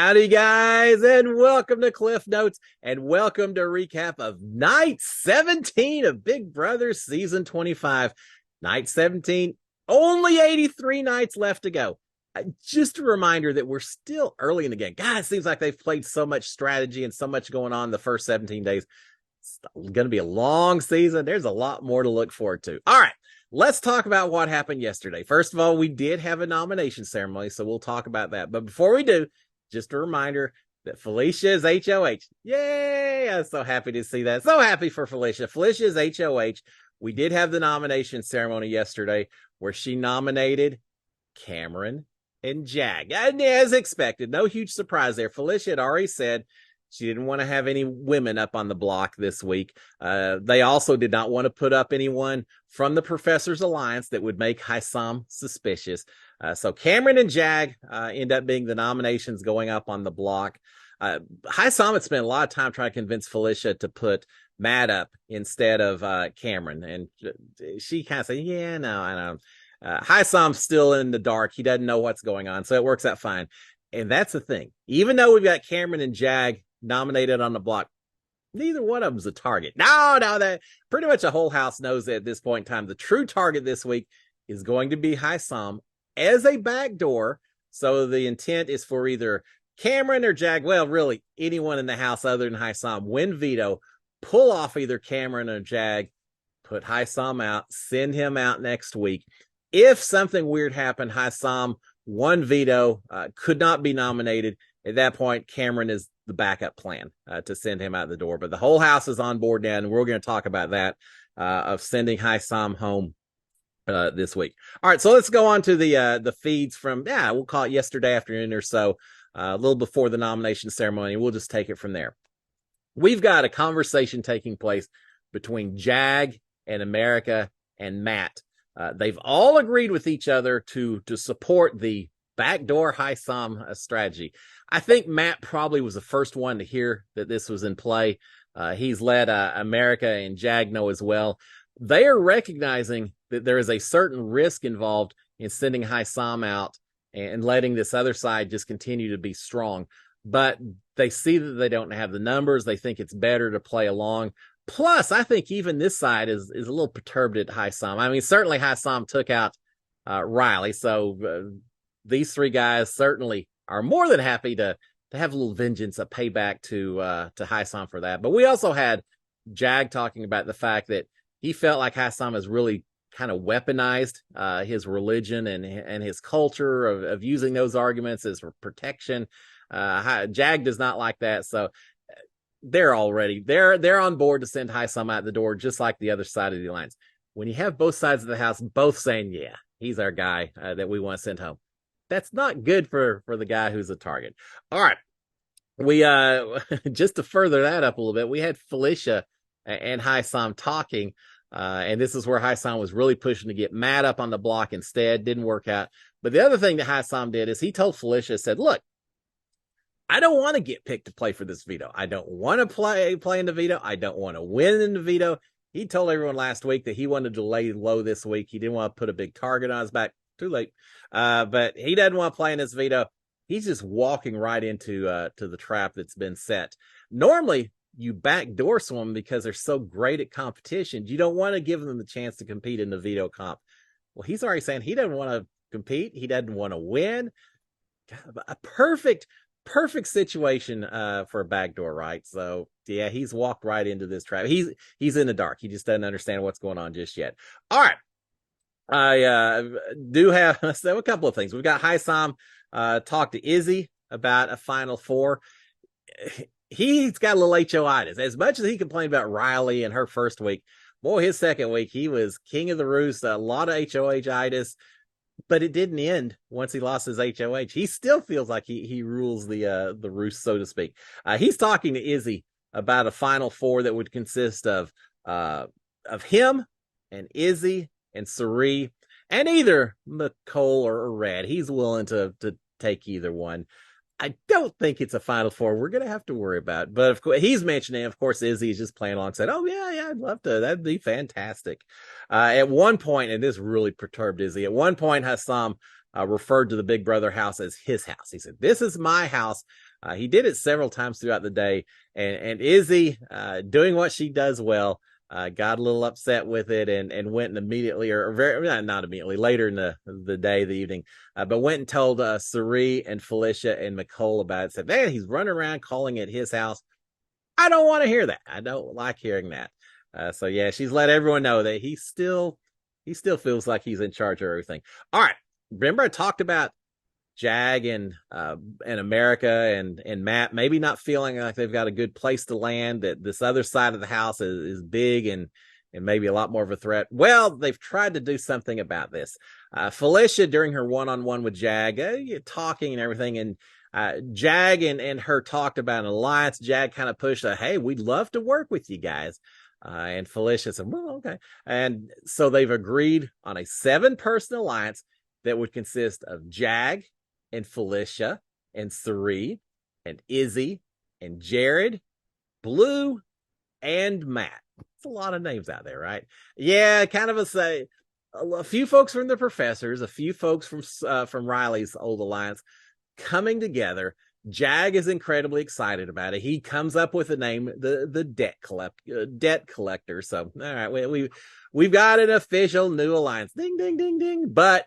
Howdy, guys, and welcome to Cliff Notes, and welcome to a recap of Night 17 of Big Brother Season 25. Night 17, only 83 nights left to go. Just a reminder that we're still early in the game. God, it seems like they've played so much strategy and so much going on the first 17 days. It's going to be a long season. There's a lot more to look forward to. All right, let's talk about what happened yesterday. First of all, we did have a nomination ceremony, so we'll talk about that. But before we do, just a reminder that Felicia is HOH. Yay! I'm so happy to see that. So happy for Felicia. Felicia is HOH. We did have the nomination ceremony yesterday where she nominated Cameron and Jag. And as expected, no huge surprise there. Felicia had already said she didn't want to have any women up on the block this week. They also did not want to put up anyone from the Professor's Alliance that would make Hisam suspicious. So Cameron and Jag end up being the nominations going up on the block. Hisam had spent a lot of time trying to convince Felicia to put Matt up instead of Cameron. And she kind of said, yeah, no, I know. Hisam's still in the dark. He doesn't know what's going on. So it works out fine. And that's the thing. Even though we've got Cameron and Jag nominated on the block, neither one of them's a target. No, that pretty much the whole house knows that at this point in time, the true target this week is going to be Hisam as a backdoor. So the intent is for either Cameron or Jag, well, really anyone in the house other than Hisam, win Veto, pull off either Cameron or Jag, put Hisam out, send him out next week. If something weird happened, Hisam won Veto, could not be nominated. At that point, Cameron is the backup plan to send him out the door. But the whole house is on board now, and we're going to talk about that, of sending Hisam home this week. All right, so let's go on to the feeds from, we'll call it yesterday afternoon or so, a little before the nomination ceremony. We'll just take it from there. We've got a conversation taking place between Jag and America and Matt. They've all agreed with each other to support the backdoor Hisam strategy. I think Matt probably was the first one to hear that this was in play. He's let America and Jag know as well. They are recognizing that there is a certain risk involved in sending Hisam out and letting this other side just continue to be strong. But they see that they don't have the numbers. They think it's better to play along. Plus, I think even this side is a little perturbed at Hisam. I mean, certainly Hisam took out Riley. So these three guys certainly are more than happy to have a little vengeance, a payback to Hisam for that. But we also had Jag talking about the fact that he felt like Hisam has really kind of weaponized his religion and his culture of using those arguments as protection. Jag does not like that. So they're on board to send Hisam out the door, just like the other side of the alliance. When you have both sides of the house both saying, yeah, he's our guy that we want to send home, that's not good for the guy who's a target. All right. We just to further that up a little bit, we had Felicia and Hisam talking, and this is where Hisam was really pushing to get Matt up on the block instead. Didn't work out. But the other thing that Hisam did is he told Felicia, said, look, I don't want to get picked to play for this Veto. I don't want to play in the Veto. I don't want to win in the Veto. He told everyone last week that he wanted to lay low this week. He didn't want to put a big target on his back. Too late. But he doesn't want to play in this Veto. He's just walking right into to the trap that's been set. Normally, you backdoor someone because they're so great at competition. You don't want to give them the chance to compete in the Veto comp. Well, he's already saying he doesn't want to compete. He doesn't want to win. A perfect situation for a backdoor, right? So yeah, he's walked right into this trap. He's in the dark. He just doesn't understand what's going on just yet. All right. I do have a couple of things. We've got Hisam talk to Izzy about a Final Four. He's got a little HOitis. As much as he complained about Riley in her first week, boy, his second week, he was king of the roost, a lot of HOitis. But it didn't end once he lost his HOH. He still feels like he rules the roost, so to speak. He's talking to Izzy about a Final Four that would consist of him and Izzy and Sari and either Nicole or Red. He's willing to take either one. I don't think it's a Final Four we're going to have to worry about. But of course, he's mentioning, of course, Izzy's just playing along, said, oh, yeah, I'd love to. That'd be fantastic. At one point, and this really perturbed Izzy, at one point, Hisam referred to the Big Brother house as his house. He said, this is my house. He did it several times throughout the day, and Izzy, doing what she does well, got a little upset with it and went and immediately, or very not immediately, later in the day, the evening, but went and told Sari and Felicia and Nicole about it. Said, man, he's running around calling it his house. I don't want to hear that. I don't like hearing that. So yeah, she's let everyone know that he still feels like he's in charge of everything. All right. Remember I talked about Jag and America and Matt maybe not feeling like they've got a good place to land, that this other side of the house is big and maybe a lot more of a threat. Well, they've tried to do something about this. Felicia, during her one-on-one with Jag, talking and everything, and Jag and her talked about an alliance. Jag kind of pushed hey, we'd love to work with you guys. And Felicia said, well, okay. And so they've agreed on a 7-person alliance that would consist of Jag and Felicia and Sari and Izzy and Jared, Blue, and Matt. It's a lot of names out there, right? Yeah, kind of a few folks from the Professors, a few folks from Riley's old alliance coming together. Jag is incredibly excited about it. He comes up with a name, the debt collector. So, all right, we've got an official new alliance. Ding, ding, ding, ding. But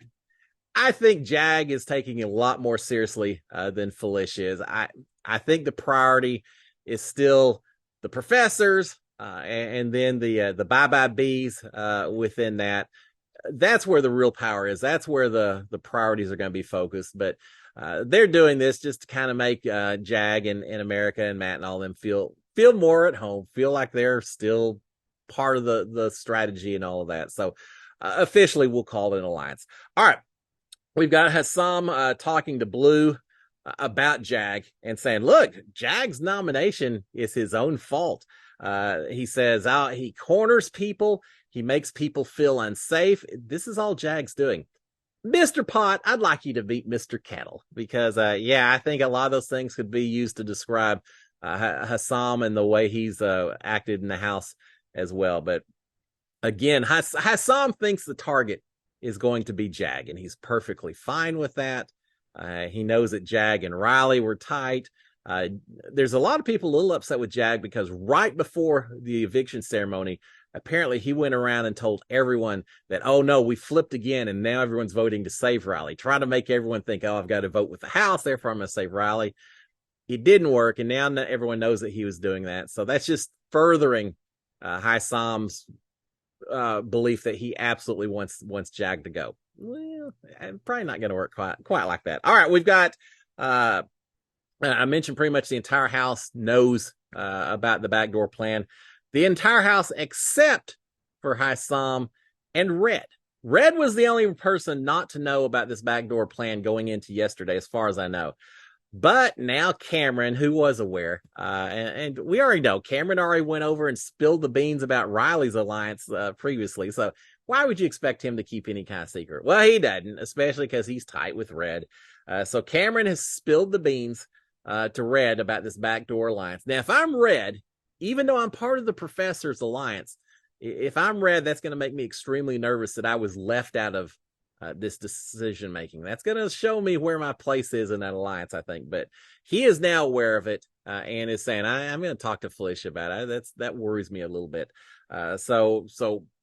I think Jag is taking it a lot more seriously than Felicia is. I think the priority is still the Professors, and then the Bye-Bye Bees within that. That's where the real power is. That's where the priorities are going to be focused. But they're doing this just to kind of make Jag and America and Matt and all them feel more at home, feel like they're still part of the strategy and all of that. So officially, we'll call it an alliance. All right. We've got Hassam talking to Blue about Jag and saying, look, Jag's nomination is his own fault. He says he corners people. He makes people feel unsafe. This is all Jag's doing. Mr. Pot, I'd like you to beat Mr. Kettle because, I think a lot of those things could be used to describe Hassam and the way he's acted in the house as well. But again, Hassam thinks the target is going to be Jag, and he's perfectly fine with that. He knows that Jag and Riley were tight. There's a lot of people a little upset with Jag because right before the eviction ceremony, apparently he went around and told everyone that, oh no, we flipped again and now everyone's voting to save Riley. Trying to make everyone think, oh, I've got to vote with the house, therefore I'm going to save Riley. It didn't work, and now everyone knows that he was doing that. So that's just furthering Hassam's belief that he absolutely wants Jag to go. Well, probably not going to work quite like that. All right, we've got I mentioned pretty much the entire house knows about the backdoor plan. The entire house except for Hassam and Red. Red was the only person not to know about this backdoor plan going into yesterday, as far as I know. But now Cameron, who was aware, and we already know, Cameron already went over and spilled the beans about Riley's alliance previously. So why would you expect him to keep any kind of secret? Well, he doesn't, especially because he's tight with Red. So Cameron has spilled the beans to Red about this backdoor alliance. Now, if I'm Red, even though I'm part of the Professor's alliance, if I'm Red, that's going to make me extremely nervous that I was left out of this decision making. That's going to show me where my place is in that alliance, I think. But he is now aware of it and is saying, I'm going to talk to Felicia about it. That worries me a little bit. So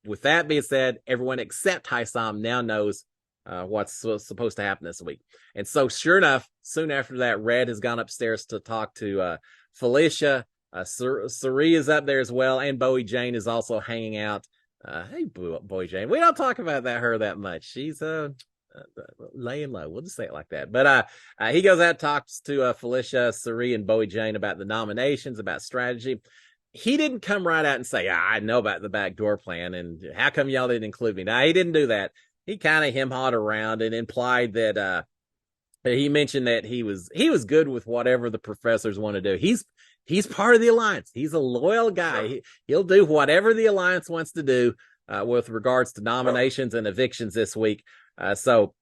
with that being said, everyone except Hassam now knows what's supposed to happen this week. And so sure enough, soon after that, Red has gone upstairs to talk to Felicia. Sari is up there as well, and Bowie Jane is also hanging out. Hey, Bowie Jane. We don't talk about her that much. She's laying low. We'll just say it like that. But he goes out, talks to Felicia, Sari, and Bowie Jane about the nominations, about strategy. He didn't come right out and say, I know about the backdoor plan, and how come y'all didn't include me? No, he didn't do that. He kind of hem-hawed around and implied that he mentioned that he was good with whatever the Professors want to do. He's part of the alliance. He's a loyal guy. He'll do whatever the alliance wants to do with regards to nominations and evictions this week. So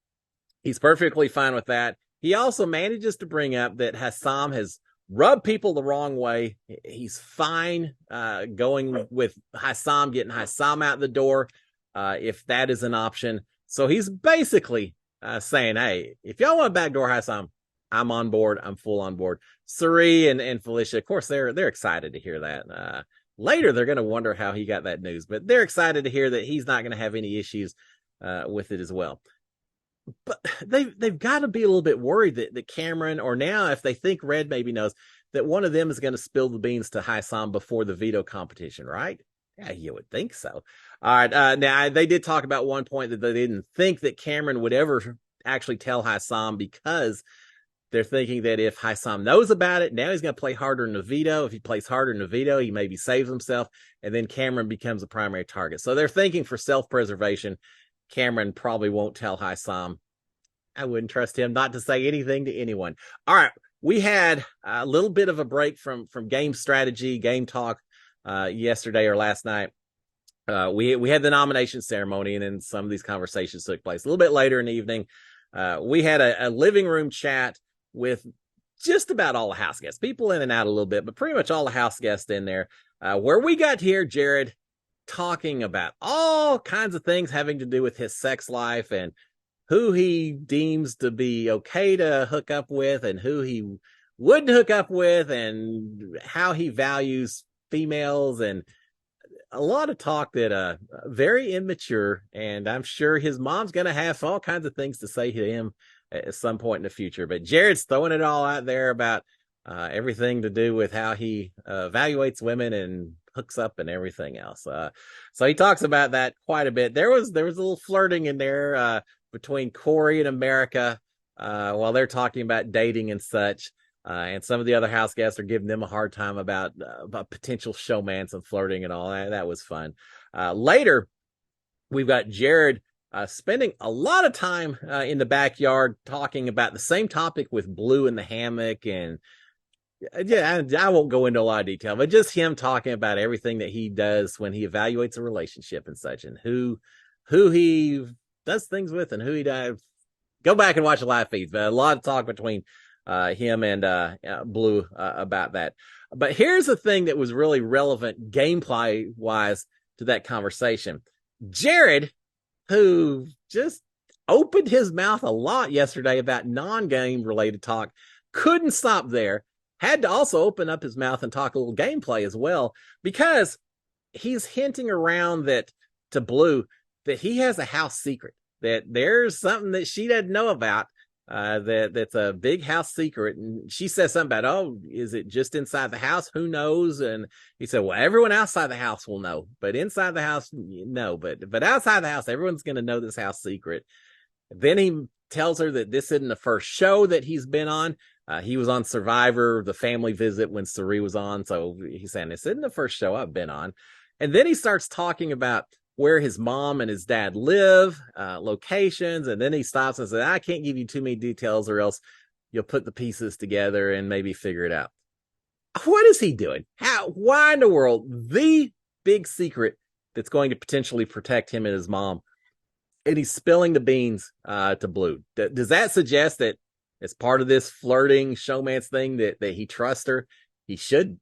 he's perfectly fine with that. He also manages to bring up that Hassam has rubbed people the wrong way. He's fine going with Hassam, getting Hassam out the door if that is an option. So he's basically saying, hey, if y'all want to backdoor Hassam, I'm on board. I'm full on board. Suri and Felicia, of course, they're excited to hear that. Later, they're going to wonder how he got that news, but they're excited to hear that he's not going to have any issues with it as well. But they've got to be a little bit worried that Cameron, or now if they think Red maybe knows, that one of them is going to spill the beans to Haisam before the veto competition, right? Yeah, you would think so. All right. Now, they did talk about one point that they didn't think that Cameron would ever actually tell Haisam, because they're thinking that if Haisam knows about it, now he's going to play harder in the veto. If he plays harder in the veto, he maybe saves himself, and then Cameron becomes a primary target. So they're thinking for self-preservation, Cameron probably won't tell Haisam. I wouldn't trust him not to say anything to anyone. All right. We had a little bit of a break from game strategy, game talk yesterday or last night. We had the nomination ceremony, and then some of these conversations took place a little bit later in the evening. We had a living room chat with just about all the house guests, people in and out a little bit, but pretty much all the house guests in there, where we got to hear Jared talking about all kinds of things having to do with his sex life and who he deems to be okay to hook up with and who he wouldn't hook up with, and how he values females, and a lot of talk that very immature, and I'm sure his mom's going to have all kinds of things to say to him at some point in the future. But Jared's throwing it all out there about everything to do with how he evaluates women and hooks up and everything else. So he talks about that quite a bit. There was a little flirting in there between Corey and America while they're talking about dating and such. And some of the other house guests are giving them a hard time about potential showmance and flirting and all that. That was fun. Later, we've got Jared spending a lot of time in the backyard talking about the same topic with Blue in the hammock. And yeah, I won't go into a lot of detail, but just him talking about everything that he does when he evaluates a relationship and such, and who he does things with and who he does. Go back and watch the live feeds, but a lot of talk between him and Blue about that. But here's the thing that was really relevant gameplay wise to that conversation. Jared, who just opened his mouth a lot yesterday about non-game related talk, couldn't stop there. Had to also open up his mouth and talk a little gameplay as well, because he's hinting around that to Blue that he has a house secret, that there's something that she doesn't know about, that's a big house secret. And she says something about, oh, is it just inside the house? Who knows? And he said, well, everyone outside the house will know, but inside the house, no, but outside the house, everyone's going to know this house secret. Then he tells her that this isn't the first show that he's been on. He was on Survivor, the family visit, when Suri was on. So he's saying, this isn't the first show I've been on. And then he starts talking about where his mom and his dad live, locations. And then he stops and says, I can't give you too many details or else you'll put the pieces together and maybe figure it out. What is he doing? Why in the world? The big secret that's going to potentially protect him and his mom, and he's spilling the beans to Blue. Does that suggest that as part of this flirting showmance thing that he trusts her? He should.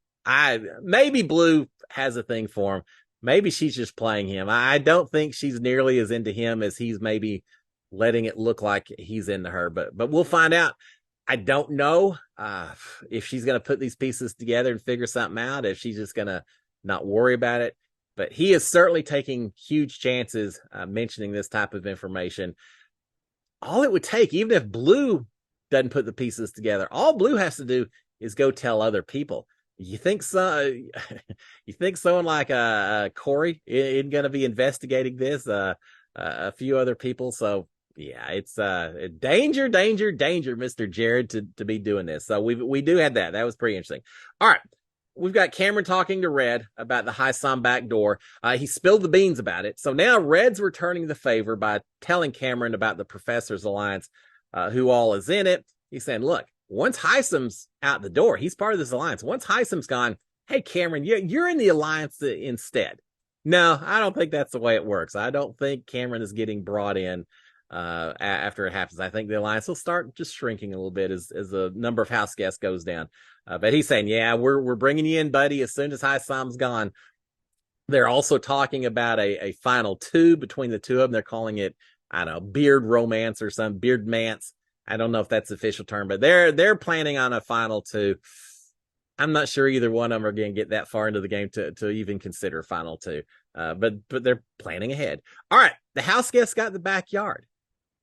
Maybe Blue has a thing for him. Maybe she's just playing him. I don't think she's nearly as into him as he's maybe letting it look like he's into her. But we'll find out. I don't know if she's going to put these pieces together and figure something out, if she's just going to not worry about it. But he is certainly taking huge chances mentioning this type of information. All it would take, even if Blue doesn't put the pieces together, all Blue has to do is go tell other people. You think so? You think someone like Corey isn't going to be investigating this? A few other people. So yeah, it's danger, Mr. Jared, to be doing this. So we do have that. That was pretty interesting. All right. We've got Cameron talking to Red about the Haisam back door. He spilled the beans about it. So now Red's returning the favor by telling Cameron about the Professor's Alliance, who all is in it. He's saying, look, once Haisam's out the door, he's part of this alliance. Once Haisam's gone, hey, Cameron, you're in the alliance instead. No, I don't think that's the way it works. I don't think Cameron is getting brought in after it happens. I think the alliance will start just shrinking a little bit as the number of house guests goes down. But he's saying, yeah, we're bringing you in, buddy, as soon as Haisam's gone. They're also talking about a final two between the two of them. They're calling it, I don't know, beard romance or some beard mance. I don't know if that's the official term, but they're planning on a final two. I'm not sure either one of them are going to get that far into the game to even consider final two. But they're planning ahead. All right, the house guests got the backyard.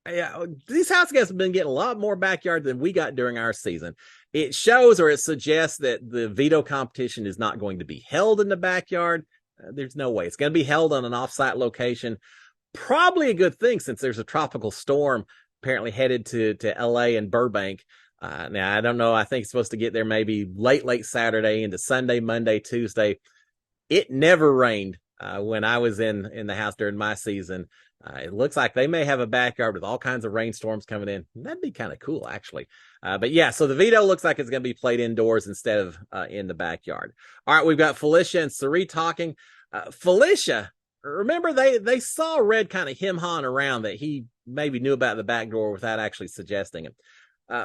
Yeah, these house guests have been getting a lot more backyard than we got during our season. It shows, or it suggests, that the veto competition is not going to be held in the backyard. There's no way. It's going to be held on an offsite location. Probably a good thing, since there's a tropical storm apparently headed to LA and Burbank. Now, I don't know. I think it's supposed to get there maybe late Saturday into Sunday, Monday, Tuesday. It never rained when I was in the house during my season. It looks like they may have a backyard with all kinds of rainstorms coming in. That'd be kind of cool, actually. But yeah, so the veto looks like it's going to be played indoors instead of in the backyard. All right, we've got Felicia and Cirie talking. Felicia, remember they saw Red kind of him-hawing around that he maybe knew about the back door without actually suggesting it.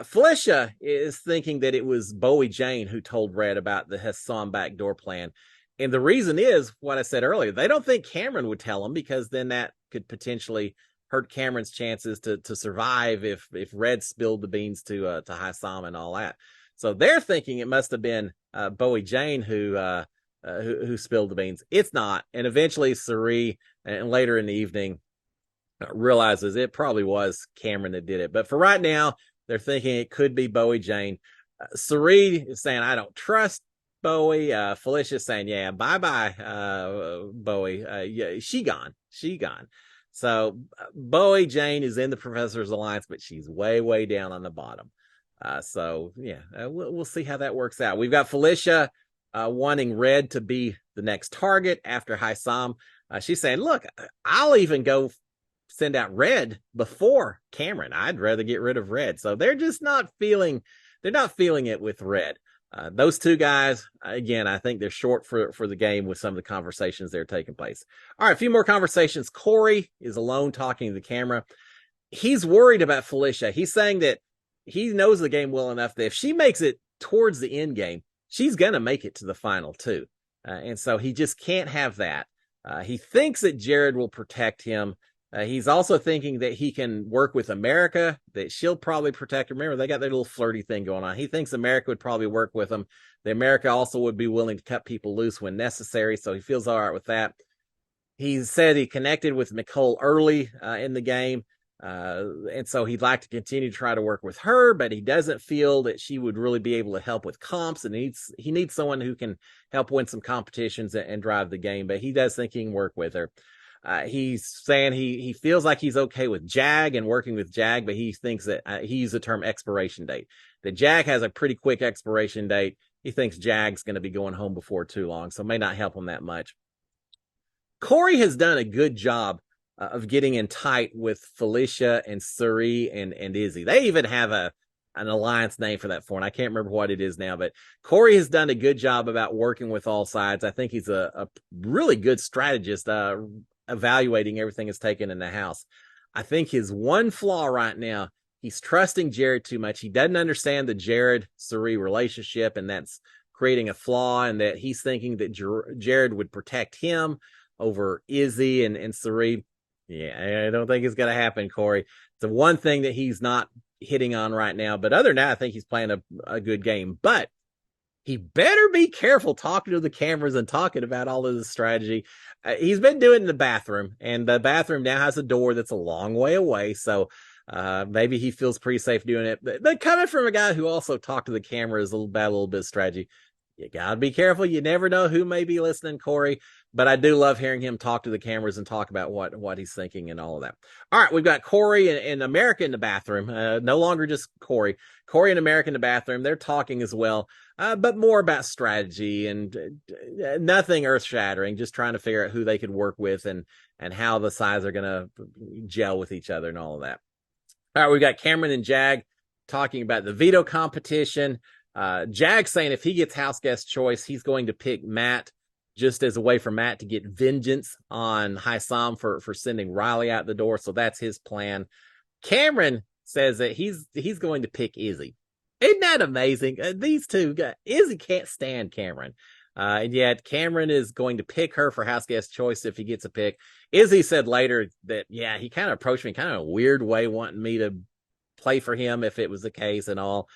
Felicia is thinking that it was Bowie Jane who told Red about the Hassan backdoor plan. And the reason is what I said earlier. They don't think Cameron would tell them, because then that could potentially hurt Cameron's chances to survive if Red spilled the beans to Hassan and all that. So they're thinking it must have been Bowie Jane who spilled the beans. It's not. And eventually Cirie, and later in the evening, realizes it probably was Cameron that did it. But for right now, they're thinking it could be Bowie Jane. Cirie is saying, I don't trust Bowie. Felicia's saying, yeah, bye-bye, Bowie. Yeah, she gone. So Bowie Jane is in the Professor's Alliance, but she's way down on the bottom. So yeah, we'll see how that works out. We've got Felicia wanting Red to be the next target after Hisam. She's saying, look, I'll even go send out Red before Cameron. I'd rather get rid of Red. So they're just not feeling it with Red. Those two guys, again, I think they're short for the game with some of the conversations that are taking place. All right, a few more conversations. Corey is alone talking to the camera. He's worried about Felicia. He's saying that he knows the game well enough that if she makes it towards the end game, she's going to make it to the final too. And so he just can't have that. He thinks that Jared will protect him. He's also thinking that he can work with America, that she'll probably protect him. Remember, they got their little flirty thing going on. He thinks America would probably work with him. The America also would be willing to cut people loose when necessary, so he feels all right with that. He said he connected with Nicole early in the game, and so he'd like to continue to try to work with her, but he doesn't feel that she would really be able to help with comps, and he needs someone who can help win some competitions and drive the game, but he does think he can work with her. He's saying he feels like he's okay with Jag and working with Jag, but he thinks that he used the term expiration date. That Jag has a pretty quick expiration date. He thinks Jag's going to be going home before too long, so may not help him that much. Corey has done a good job of getting in tight with Felicia and Cirie and Izzy. They even have an alliance name for that for, and I can't remember what it is now, but Corey has done a good job about working with all sides. I think he's a really good strategist, evaluating everything that's taken in the house. I think his one flaw right now, he's trusting Jared too much. He doesn't understand the Jared-Cirie relationship, and that's creating a flaw, and that he's thinking that Jared would protect him over Izzy and Cirie. Yeah, I don't think it's going to happen, Corey. It's the one thing that he's not hitting on right now, but other than that, I think he's playing a good game. But he better be careful talking to the cameras and talking about all of the strategy. He's been doing it in the bathroom, and the bathroom now has a door that's a long way away. So maybe he feels pretty safe doing it. But coming from a guy who also talked to the cameras about a little bit of strategy, you got to be careful. You never know who may be listening, Corey. But I do love hearing him talk to the cameras and talk about what he's thinking and all of that. All right, we've got Corey and America in the bathroom. No longer just Corey. Corey and America in the bathroom. They're talking as well, but more about strategy and nothing earth-shattering, just trying to figure out who they could work with and how the sides are going to gel with each other and all of that. All right, we've got Cameron and Jag talking about the veto competition. Jag saying if he gets house guest choice, he's going to pick Matt, just as a way for Matt to get vengeance on Hisam for sending Riley out the door. So that's his plan. Cameron says that he's going to pick Izzy. Isn't that amazing? These two guys, Izzy can't stand Cameron. And yet Cameron is going to pick her for house guest choice if he gets a pick. Izzy said later that, yeah, he kind of approached me kind of a weird way, wanting me to play for him if it was the case and all.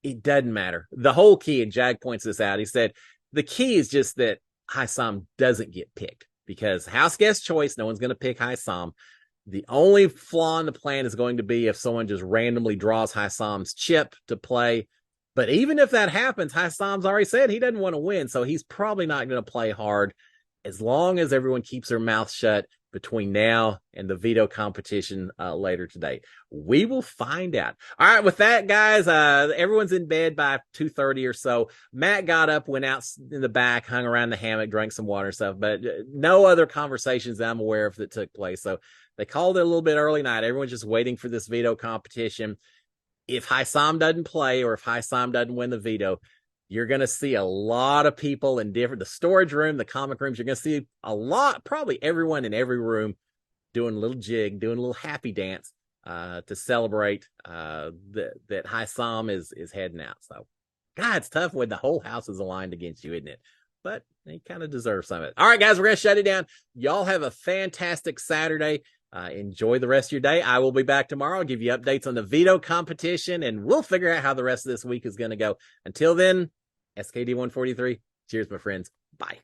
It doesn't matter. The whole key, and Jag points this out, he said, the key is just that Haisam doesn't get picked because house guest choice, no one's going to pick Haisam. The only flaw in the plan is going to be if someone just randomly draws Haisam's chip to play. But even if that happens, Haisam's already said he doesn't want to win, so he's probably not going to play hard as long as everyone keeps their mouth shut between now and the veto competition later today. We will find out. All right, with that, guys, everyone's in bed by 2:30 or so. Matt got up, went out in the back, hung around the hammock, drank some water and stuff, but no other conversations that I'm aware of that took place. So they called it a little bit early night. Everyone's just waiting for this veto competition. If Haisam doesn't play or if Haisam doesn't win the veto, you're going to see a lot of people in the storage room, the comic rooms. You're going to see a lot, probably everyone in every room doing a little jig, doing a little happy dance to celebrate that Haisam is heading out. So, God, it's tough when the whole house is aligned against you, isn't it? But they kind of deserve some of it. All right, guys, we're going to shut it down. Y'all have a fantastic Saturday. Enjoy the rest of your day. I will be back tomorrow. I'll give you updates on the veto competition, and we'll figure out how the rest of this week is going to go. Until then, SKD 143. Cheers, my friends. Bye.